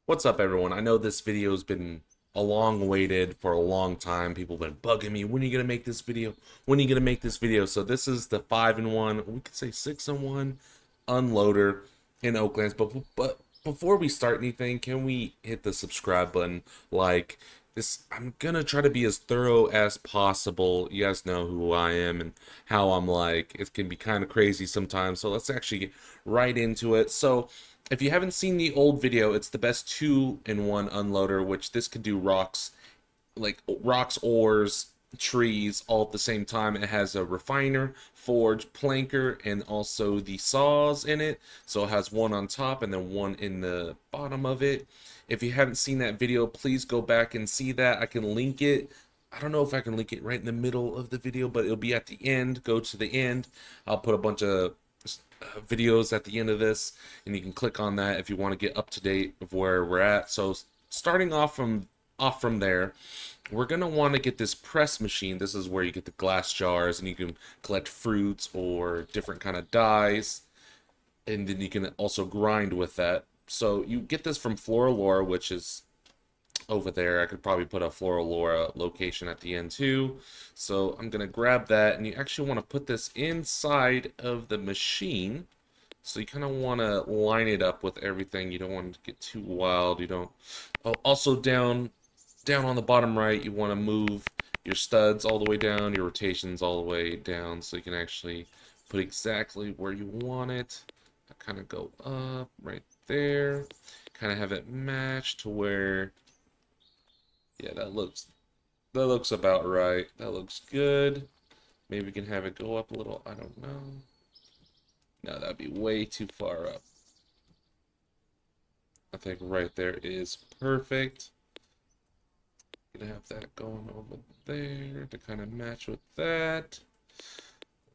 What's up, everyone? I know this video's been a long awaited for a long time. People have been bugging me. When are you gonna make this video? When are you gonna make this video? So this is the 5-in-1, we could say 6-in-1 unloader in Oaklands. But before we start anything, can we hit the subscribe button? Like this, I'm gonna try to be as thorough as possible. You guys know who I am and how I'm like. It can be kind of crazy sometimes. So let's actually get right into it. So if you haven't seen the old video, it's the best 2-in-1 unloader, which this could do rocks, like rocks, ores, trees, all at the same time. It has a refiner, forge, planker, and also the saws in it. So it has one on top and then one in the bottom of it. If you haven't seen that video, please go back and see that. I can link it. I don't know if I can link it right in the middle of the video, but it'll be at the end. Go to the end. I'll put a bunch of videos at the end of this, and you can click on that if you want to get up to date of where we're at. So starting off from there, we're gonna want to get this press machine. This is where you get the glass jars and you can collect fruits or different kind of dyes, and then you can also grind with that. So you get this from Flora, which is over there. I could probably put a Flora location at the end too. So I'm gonna grab that, and you actually want to put this inside of the machine. So you kind of want to line it up with everything. You don't want to get too wild. You don't. Oh, also down on the bottom right, you want to move your studs all the way down, your rotations all the way down, so you can actually put exactly where you want it. Kind of go up right there. Kind of have it match to where, yeah, that looks about right. That looks good. Maybe we can have it go up a little. I don't know. No, that'd be way too far up. I think right there is perfect. Gonna have that going over there to kind of match with that.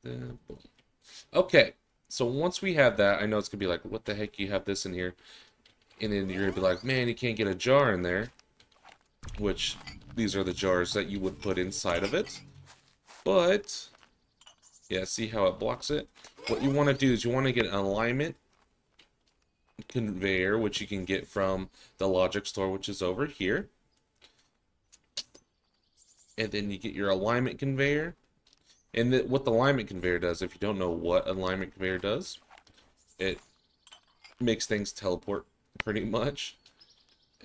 Then, boom. Okay, so once we have that, I know it's gonna be like, what the heck, you have this in here? And then you're gonna be like, man, you can't get a jar in there. Which, these are the jars that you would put inside of it. But, yeah, see how it blocks it? What you want to do is you want to get an alignment conveyor, which you can get from the logic store, which is over here. And then you get your alignment conveyor. And what the alignment conveyor does, if you don't know what alignment conveyor does, it makes things teleport pretty much.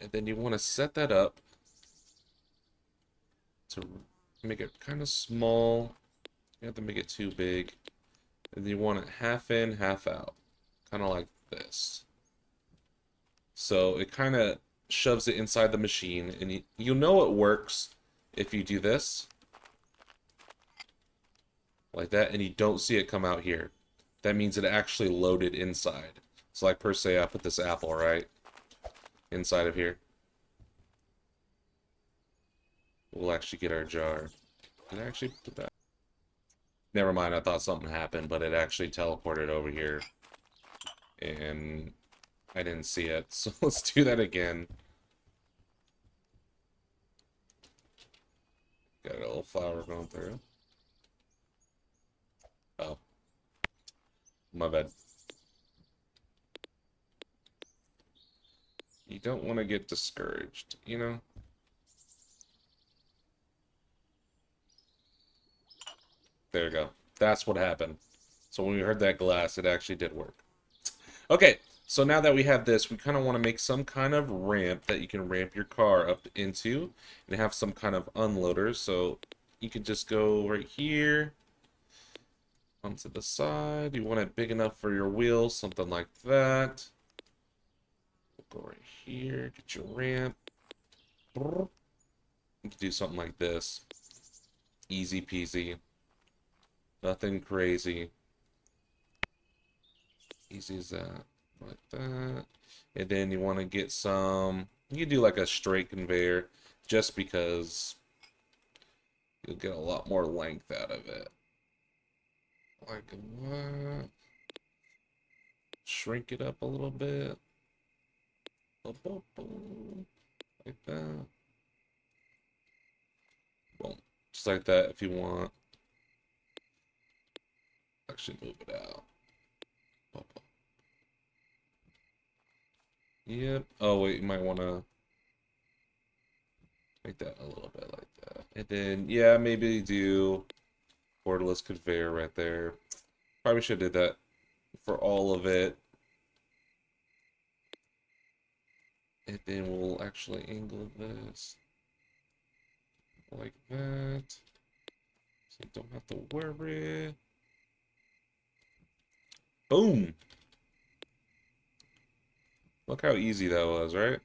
And then you want to set that up to make it kind of small. You have to make it too big. And then you want it half in, half out. Kind of like this. So it kind of shoves it inside the machine. And you'll know it works if you do this. Like that. And you don't see it come out here. That means it actually loaded inside. So like per se, I put this apple, right? Inside of here. We'll actually get our jar. Did I actually put that? Never mind, I thought something happened, but it actually teleported over here. And I didn't see it. So let's do that again. Got a little flower going through. Oh. My bad. You don't want to get discouraged, you know? There you go. That's what happened. So when we heard that glass, it actually did work. Okay, so now that we have this, we kind of want to make some kind of ramp that you can ramp your car up into and have some kind of unloader. So you could just go right here onto the side. You want it big enough for your wheels, something like that. We'll go right here, get your ramp. You can do something like this. Easy peasy. Nothing crazy. Easy as that. Like that. And then you want to get some... You can do like a straight conveyor just because you'll get a lot more length out of it. Like that. Shrink it up a little bit. Like that. Boom. Just like that if you want. Actually move it out. Yep. Oh, wait, you might want to make that a little bit like that. And then, yeah, maybe do borderless conveyor right there. Probably should have did that for all of it. And then we'll actually angle this like that. So you don't have to worry. Boom! Look how easy that was, right?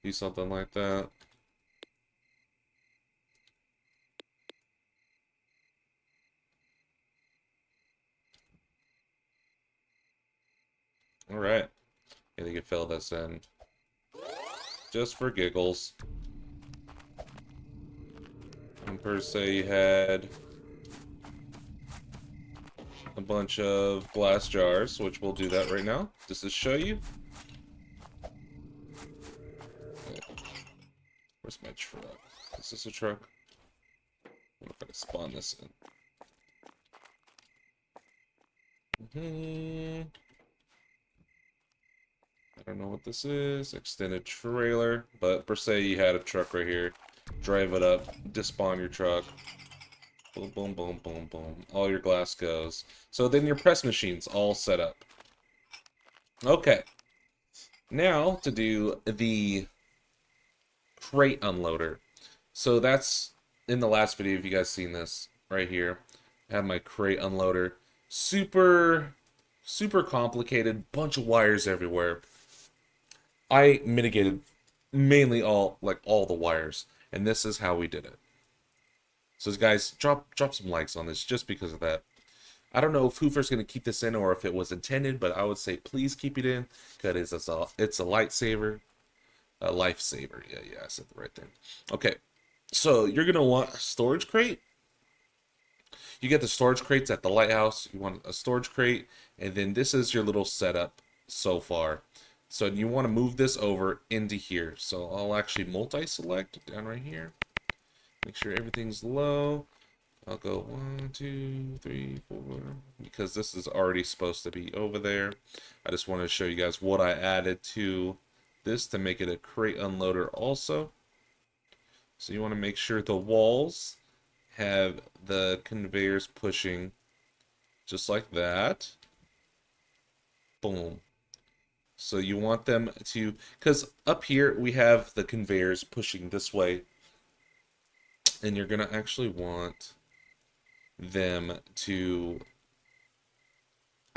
Do something like that. Alright. And you can fill this in. Just for giggles. And per se, you had a bunch of glass jars, which we'll do that right now, just to show you. Where's my truck? Is this a truck? I'm gonna spawn this in. I don't know what this is. Extended trailer. But per se, you had a truck right here. Drive it up. Despawn your truck. Boom, boom, boom, boom, boom. All your glass goes. So then your press machine's all set up. Okay. Now to do the crate unloader. So that's in the last video, if you guys seen this right here. I have my crate unloader. Super complicated, bunch of wires everywhere. I mitigated mainly all the wires, and this is how we did it. So guys, drop some likes on this just because of that. I don't know if Hoover's gonna keep this in or if it was intended, but I would say please keep it in because it's a lightsaver, a lifesaver. Yeah, I said the right thing. Okay, so you're gonna want a storage crate. You get the storage crates at the lighthouse. You want a storage crate, and then this is your little setup so far. So you want to move this over into here. So I'll actually multi-select down right here. Make sure everything's low. I'll go 1, 2, 3, 4, because this is already supposed to be over there. I just wanted to show you guys what I added to this to make it a crate unloader also. So you want to make sure the walls have the conveyors pushing just like that. Boom. So you want them to, because up here we have the conveyors pushing this way, and you're going to actually want them to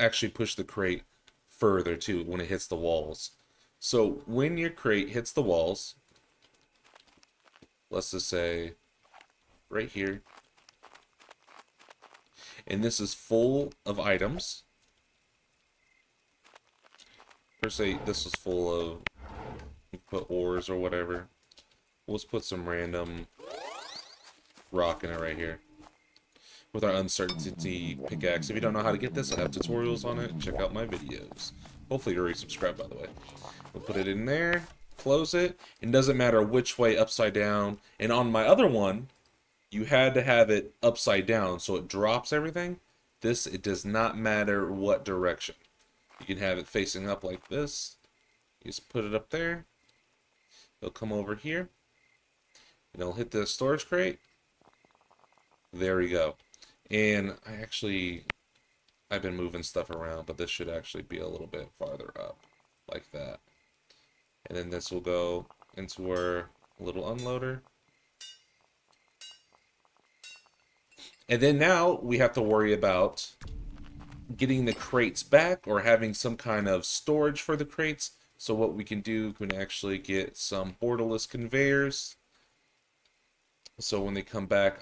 actually push the crate further too when it hits the walls. So when your crate hits the walls, let's just say right here, and this is full of items. Per se, this is full of, put ores or whatever. We'll just put some random rock in it right here. With our uncertainty pickaxe. If you don't know how to get this, I have tutorials on it. Check out my videos. Hopefully you're already subscribed, by the way. We'll put it in there, close it. It doesn't matter which way, upside down. And on my other one, you had to have it upside down so it drops everything. This, it does not matter what direction. You can have it facing up like this. You just put it up there. It'll come over here. And it'll hit the storage crate. There we go. And I've been moving stuff around, but this should actually be a little bit farther up, like that. And then this will go into our little unloader. And then now we have to worry about getting the crates back or having some kind of storage for the crates. So what we can do, we can actually get some borderless conveyors. So when they come back,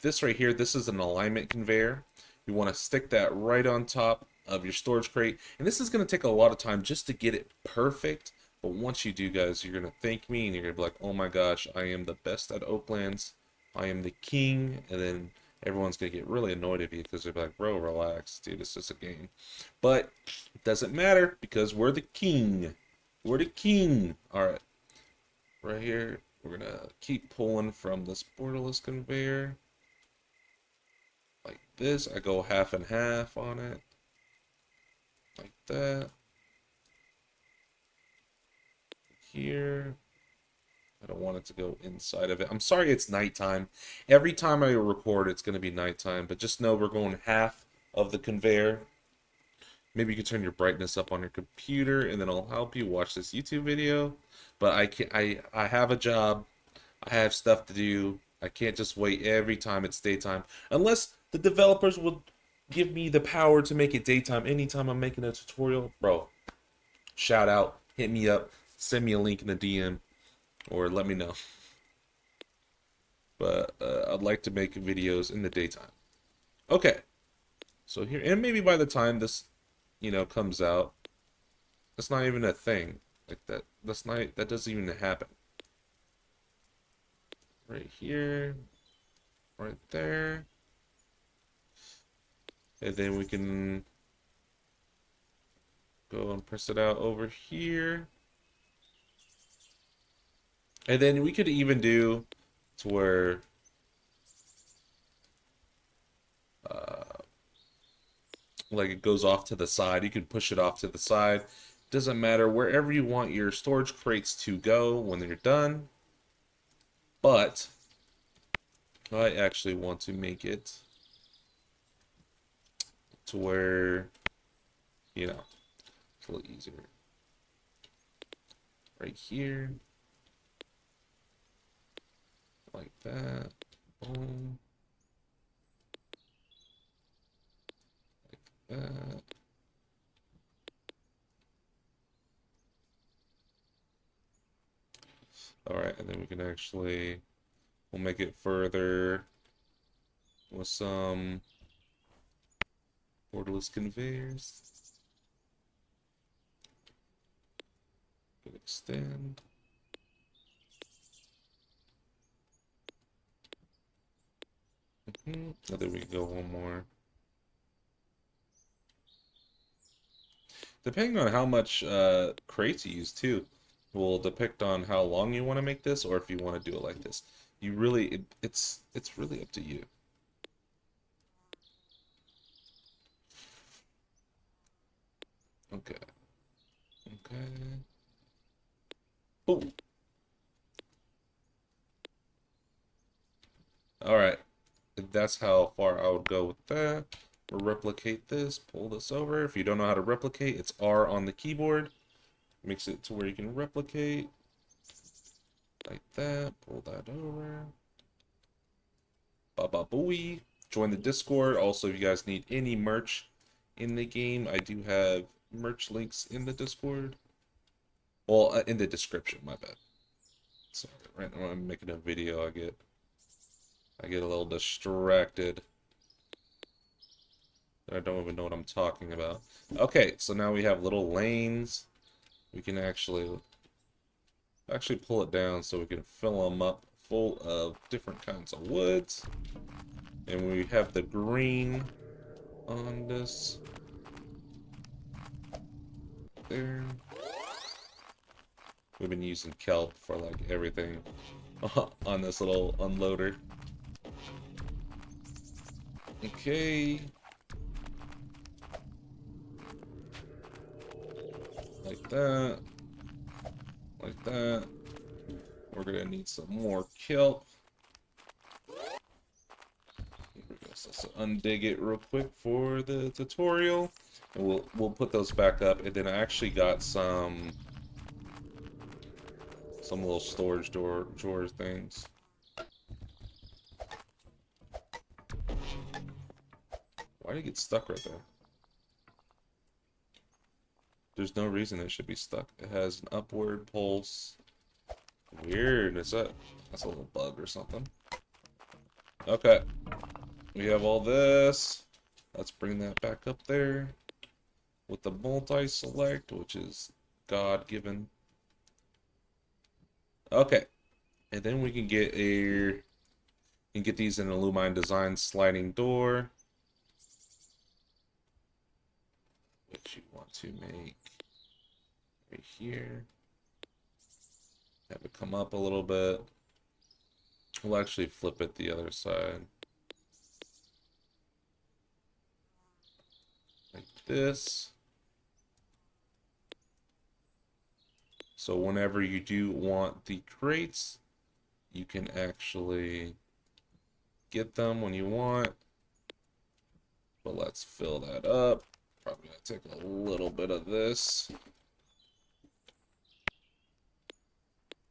this right here, this is an alignment conveyor. You want to stick that right on top of your storage crate. And this is going to take a lot of time just to get it perfect. But once you do, guys, you're going to thank me and you're going to be like, oh my gosh, I am the best at Oaklands. I am the king. And then everyone's going to get really annoyed at you because they're like, bro, relax, dude, it's just a game. But it doesn't matter because we're the king. We're the king. All right. Right here. We're going to keep pulling from this borderless conveyor. Like this. I go half and half on it. Like that. here. I don't want it to go inside of it. I'm sorry it's nighttime. Every time I record, it's going to be nighttime. But just know we're going half of the conveyor. Maybe you can turn your brightness up on your computer, and then I'll help you watch this YouTube video. But I can't, I have a job. I have stuff to do. I can't just wait every time it's daytime. Unless the developers would give me the power to make it daytime anytime I'm making a tutorial. Bro, shout out, hit me up, send me a link in the DM, or let me know. But I'd like to make videos in the daytime. Okay, so here, and maybe by the time this, comes out, that's not even a thing. Like that, that doesn't even happen. Right here, right there. And then we can go and press it out over here. And then we could even do to where like it goes off to the side. You can push it off to the side. Doesn't matter wherever you want your storage crates to go when they're done. But I actually want to make it to where, it's a little easier. Right here. Like that. Boom. Like that. Alright, and then we can actually, we'll make it further with some borderless conveyors. Can extend. And then we can go one more. Depending on how much crates you use too, will depict on how long you want to make this, or if you want to do it like this. You really, it's really up to you. Okay. Okay. Boom. All right. That's how far I would go with that. We'll replicate this, pull this over. If you don't know how to replicate, it's R on the keyboard. Makes it to where you can replicate. Like that. Pull that over. Baba booey. Join the Discord. Also, if you guys need any merch in the game, I do have merch links in the Discord. Well, in the description, my bad. Sorry, right now I'm making a video, I get a little distracted. I don't even know what I'm talking about. Okay, so now we have little lanes. We can actually pull it down so we can fill them up full of different kinds of woods. And we have the green on this. There. We've been using kelp for like everything on this little unloader. Okay. Like that. Like that. We're gonna need some more kelp. So let's undig it real quick for the tutorial. And we'll put those back up. And then I actually got some little storage drawer things. Why did it get stuck right there? There's no reason it should be stuck. It has an upward pulse. Weird. That's a little bug or something. Okay. We have all this. Let's bring that back up there with the multi-select, which is God-given. Okay. And then we can get these in a Lumine Design sliding door, which you want to make right here. Have it come up a little bit. We'll actually flip it the other side. Like this. So whenever you do want the crates, you can actually get them when you want. But let's fill that up. Probably gonna take a little bit of this.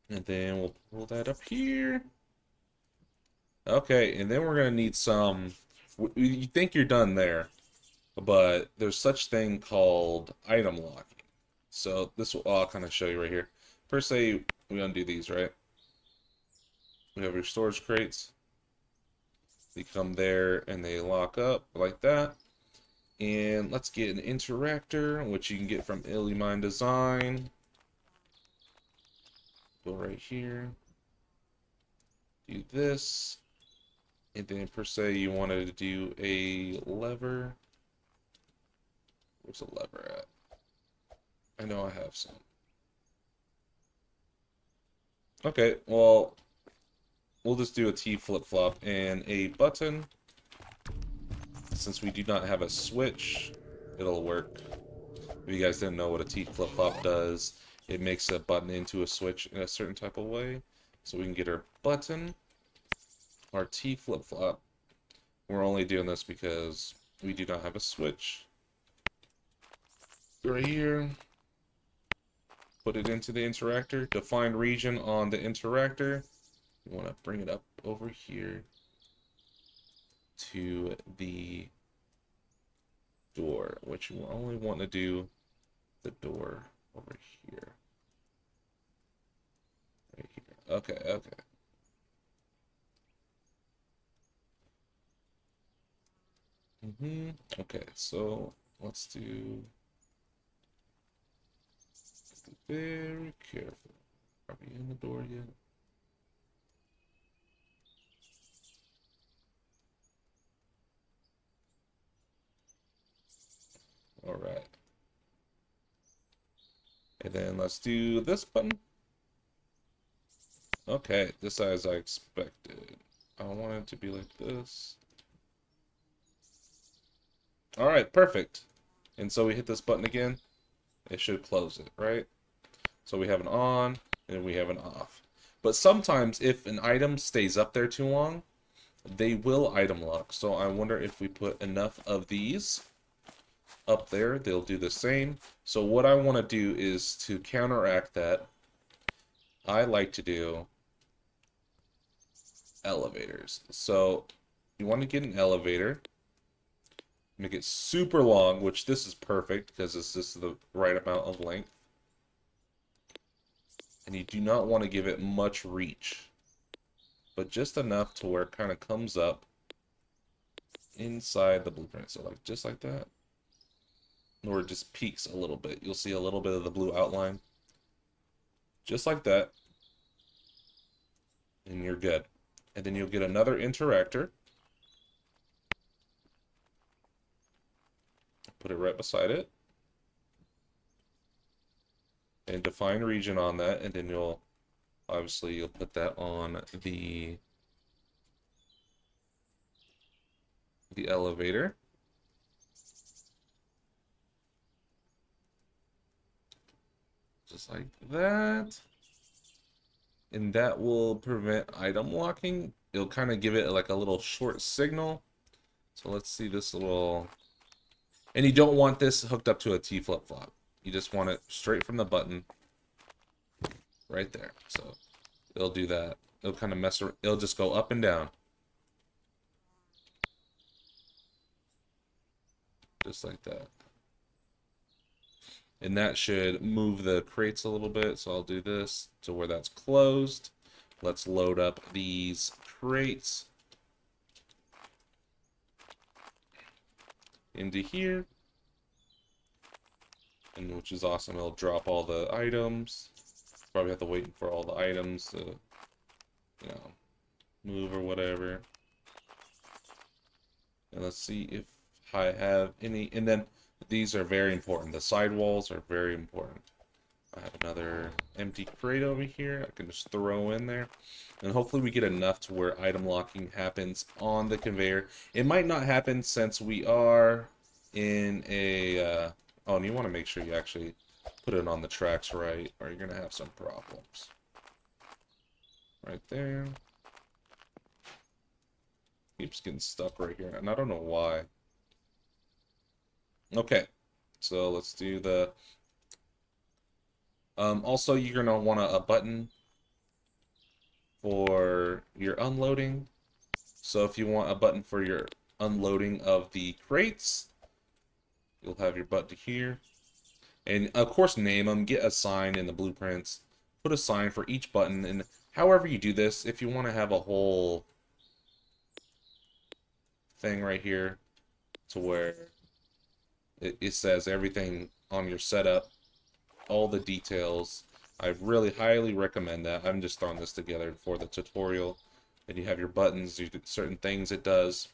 And then we'll pull that up here. Okay, and then we're gonna need some. You think you're done there, but there's such thing called item locking. So this will I'll kind of show you right here. First, say we undo these, right? We have your storage crates. They come there and they lock up like that. And let's get an interactor, which you can get from Illumine Design. Go right here. Do this. And then per se you wanted to do a lever. Where's the lever at? I know I have some. Okay, well, we'll just do a T flip-flop and a button. Since we do not have a switch, it'll work. If you guys didn't know what a T flip-flop does, it makes a button into a switch in a certain type of way. So we can get our button, our T flip-flop. We're only doing this because we do not have a switch. Right here. Put it into the interactor. Define region on the interactor. You want to bring it up over here to the door, which you only want to do the door over here. Right here. Okay, okay. Okay, so let's do. Be very careful. Are we in the door yet? All right. And then let's do this button. Okay, this as I expected. I want it to be like this. All right, perfect. And so we hit this button again. It should close it, right? So we have an on and we have an off. But sometimes if an item stays up there too long, they will item lock. So I wonder if we put enough of these up there, they'll do the same. So what I want to do is to counteract that, I like to do elevators. So you want to get an elevator, make it super long, which this is perfect because this is the right amount of length. And you do not want to give it much reach, but just enough to where it kind of comes up inside the blueprint. So like just like that. Or it just peaks a little bit. You'll see a little bit of the blue outline. Just like that. And you're good. And then you'll get another interactor. Put it right beside it. And define region on that. And then you'll put that on the elevator. Just like that. And that will prevent item locking. It'll kind of give it like a little short signal. So let's see this little... And you don't want this hooked up to a T flip-flop. You just want it straight from the button. Right there. So it'll do that. It'll kind of mess around. It'll just go up and down. Just like that. And that should move the crates a little bit. So I'll do this to where that's closed. Let's load up these crates into here. And which is awesome. It'll drop all the items. Probably have to wait for all the items to, you know, move or whatever. And let's see if I have any. And then these are very important. The sidewalls are very important. I have another empty crate over here. I can just throw in there. And hopefully we get enough to where item locking happens on the conveyor. It might not happen since we are in a... oh, and you want to make sure you actually Put it on the tracks right, or you're gonna have some problems. Right there. Keeps getting stuck right here, and I don't know why. Okay, so let's do the... also, you're gonna want a button for your unloading. So if you want a button for your unloading of the crates, you'll have your button here. And of course, name them, get a sign in the blueprints, put a sign for each button, and however you do this, if you want to have a whole thing right here to where it says everything on your setup, all the details, I really highly recommend that. I'm just throwing this together for the tutorial. And you have your buttons, you do certain things it does.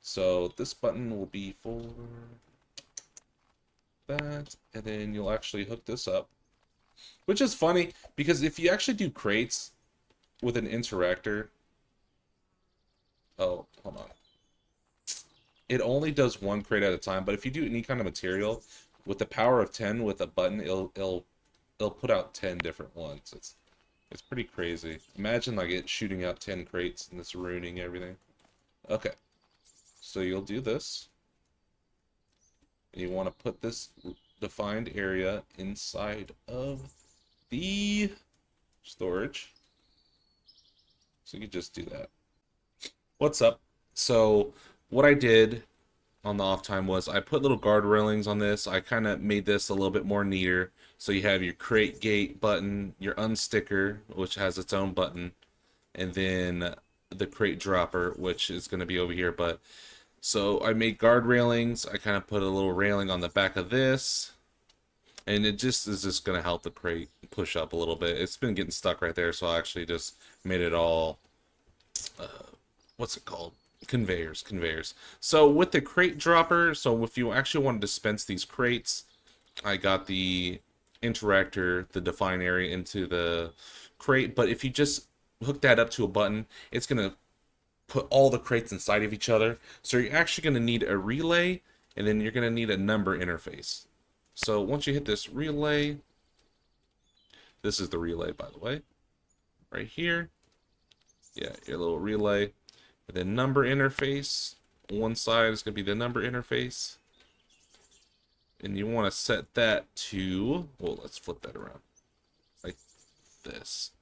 So this button will be for that, and then you'll actually hook this up. Which is funny, because if you actually do crates with an interactor... Oh, hold on. It only does one crate at a time, but if you do any kind of material, with the power of 10 with a button, it'll put out 10 different ones. It's pretty crazy. Imagine like it shooting out 10 crates and it's ruining everything. Okay. So you'll do this. And you want to put this defined area inside of the storage. So you can just do that. What's up? So what I did on the off time was I put little guard railings on this. I kind of made this a little bit more neater. So you have your crate gate button, your unsticker, which has its own button, and then the crate dropper, which is going to be over here. But so I made guard railings. I kind of put a little railing on the back of this, and it just is just going to help the crate push up a little bit. It's been getting stuck right there, so I actually just made it all, what's it called? Conveyors. So with the crate dropper, so if you actually want to dispense these crates, I got the interactor, the define area into the crate, but if you just hook that up to a button, it's going to put all the crates inside of each other. So you're actually going to need a relay, and then you're going to need a number interface. So once you hit this relay, this is the relay, by the way, right here. Yeah, your little relay. And then number interface. One side is going to be the number interface. And you want to set that to, well, let's flip that around. Like this.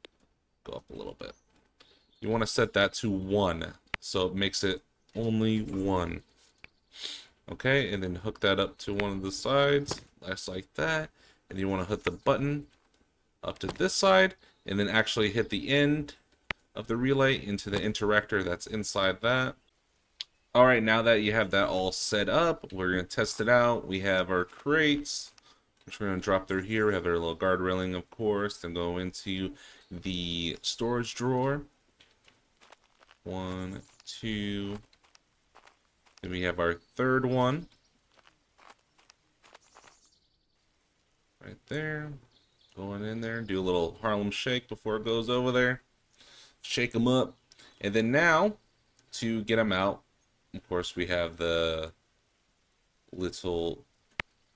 Go up a little bit. You want to set that to 1. So it makes it only 1. Okay, and then hook that up to one of the sides. Just like that. And you want to hook the button up to this side. And then actually hit the end of the relay into the interactor that's inside that. Alright, now that you have that all set up, we're going to test it out. We have our crates, which we're going to drop through here. We have our little guard railing, of course, then go into the storage drawer. 1, 2. Then we have our third one. Right there. Going in there. Do a little Harlem shake before it goes over there. Shake them up. And then now, to get them out, of course, we have the little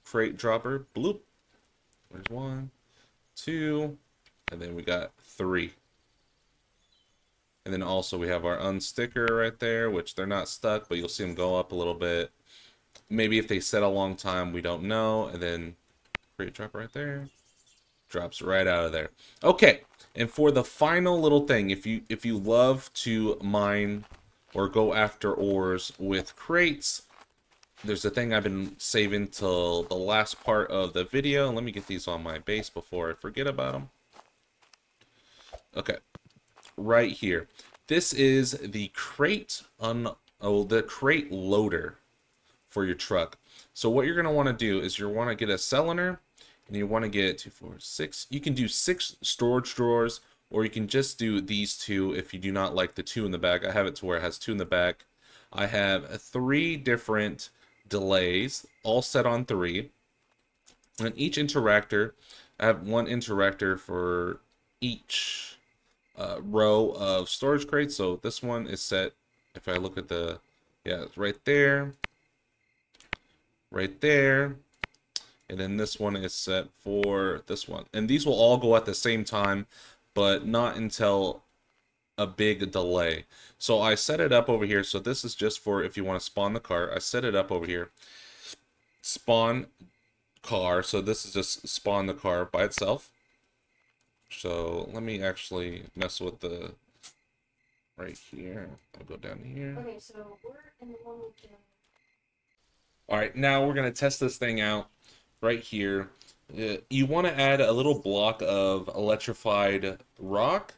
crate dropper. Bloop. There's 1, 2, and then we got 3. And then also we have our unsticker right there, which they're not stuck, but you'll see them go up a little bit. Maybe if they set a long time, we don't know. And then crate dropper right there. Drops right out of there. Okay, and for the final little thing, if you love to mine or go after ores with crates, there's a thing I've been saving till the last part of the video. Let me get these on my base before I forget about them. Okay, right here. This is the crate the crate loader for your truck. So what you're gonna want to do is you want to get a cylinder, and you want to get 2, 4, 6. You can do 6 storage drawers, or you can just do these 2 if you do not like the 2 in the back. I have it to where it has 2 in the back. I have 3 different delays, all set on 3. And each interactor, I have 1 interactor for each row of storage crates. So this one is set, if I look at the, yeah, it's right there, and then this one is set for this one. And these will all go at the same time, but not until a big delay. So I set it up over here. So this is just for if you want to spawn the car. I set it up over here. Spawn car. So this is just spawn the car by itself. So let me actually mess with the right here. I'll go down here. Okay, so we're in the one with the... All right, now we're gonna test this thing out right here. You want to add a little block of electrified rock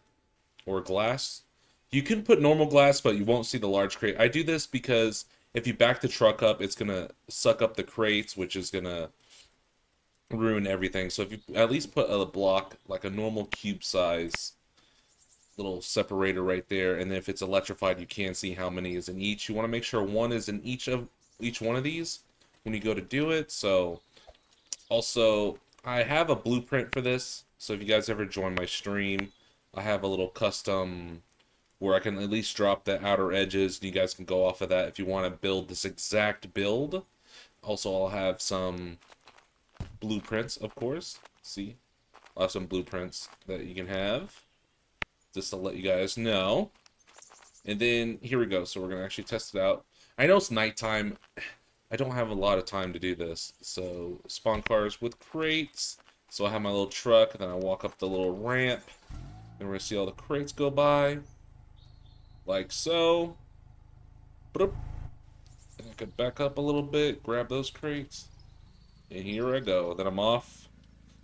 or glass. You can put normal glass, but you won't see the large crate. I do this because if you back the truck up, it's gonna suck up the crates, which is gonna ruin everything. So if you at least put a block, like a normal cube size little separator right there, and then if it's electrified, you can see how many is in each. You want to make sure one is in each one of these when you go to do it. So also, I have a blueprint for this. So if you guys ever join my stream, I have a little custom where I can at least drop the outer edges, and you guys can go off of that if you want to build this exact build. Also, I'll have some blueprints, of course. See? I'll have some blueprints that you can have, just to let you guys know. And then, here we go. So we're going to actually test it out. I know it's nighttime. I don't have a lot of time to do this. So, spawn cars with crates. So I have my little truck, and then I walk up the little ramp. And we're going to see all the crates go by. Like so. And I could back up a little bit, grab those crates. And here I go. Then I'm off.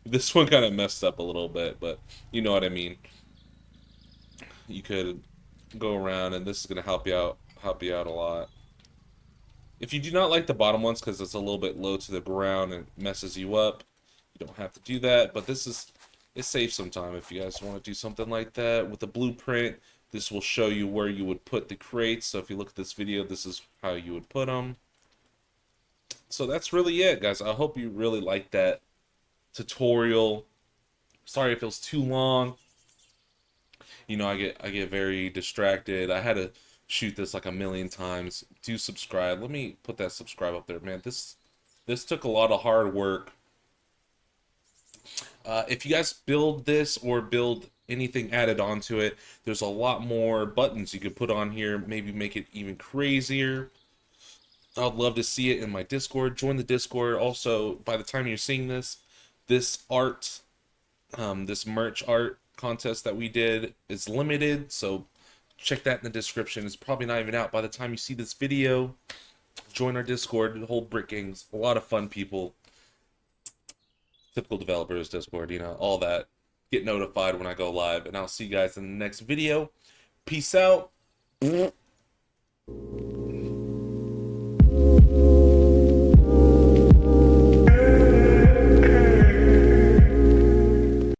This one kind of messed up a little bit, but you know what I mean. You could go around, and this is going to help you out a lot. If you do not like the bottom ones because it's a little bit low to the ground and messes you up, you don't have to do that. But it saves some time if you guys want to do something like that. With the blueprint, this will show you where you would put the crates. So if you look at this video, this is how you would put them. So that's really it, guys. I hope you really liked that tutorial. Sorry if it was too long. You know, I get very distracted. I had to shoot this like a million times. Do subscribe. Let me put that subscribe up there, man. This took a lot of hard work. If you guys build this or build anything added onto it, there's a lot more buttons you could put on here. Maybe make it even crazier. I'd love to see it in my Discord. Join the Discord. Also, by the time you're seeing this art, this merch art contest that we did is limited, so check that in the description. It's probably not even out by the time you see this video. Join our Discord, the whole Brick Gangs, a lot of fun people. Typical developers Discord, you know, all that. Get notified when I go live, and I'll see you guys in the next video. Peace out.